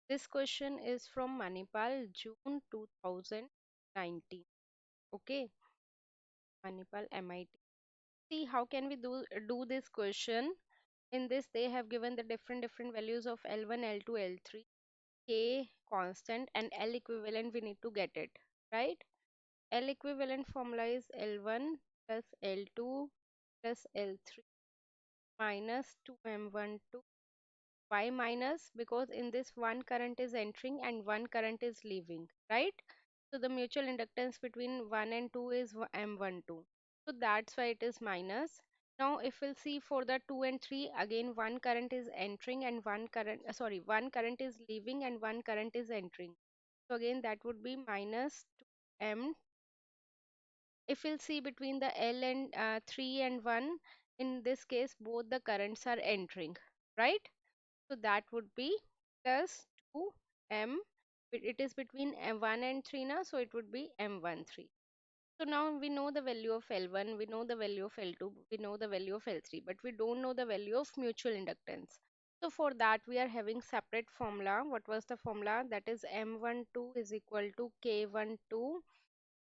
This question is from Manipal, June 2019. Okay, Manipal, MIT. See, how can we do this question? In this, they have given the different values of L1, L2, L3, K constant, and L equivalent. We need to get it, right? L equivalent formula is L1 plus L2 plus L3 minus 2M12. Why minus? Because in this one current is entering and one current is leaving, right? So the mutual inductance between 1 and 2 is M12. So that's why it is minus. Now if we'll see for the 2 and 3, again one current is entering and one current is leaving and one current is entering. So again that would be minus 2M. If we'll see between the L and 3 and 1, in this case both the currents are entering, right? So that would be plus 2m. It is between M1 and 3 now, so it would be M13. So now we know the value of L1, we know the value of L2, we know the value of L3, but we don't know the value of mutual inductance. So for that we are having separate formula. What was the formula? That is M12 is equal to K12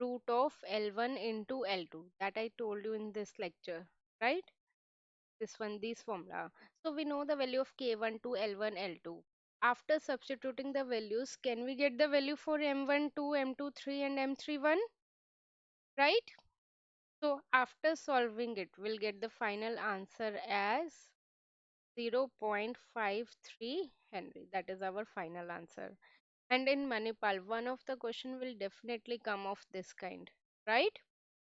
root of L1 into L2. That I told you in this lecture, right? This formula. So we know the value of K12, L1, L2. After substituting the values, can we get the value for M12, M23 and M31, right? So after solving it, we'll get the final answer as 0.53 Henry. That is our final answer. And in Manipal, one of the question will definitely come of this kind, right?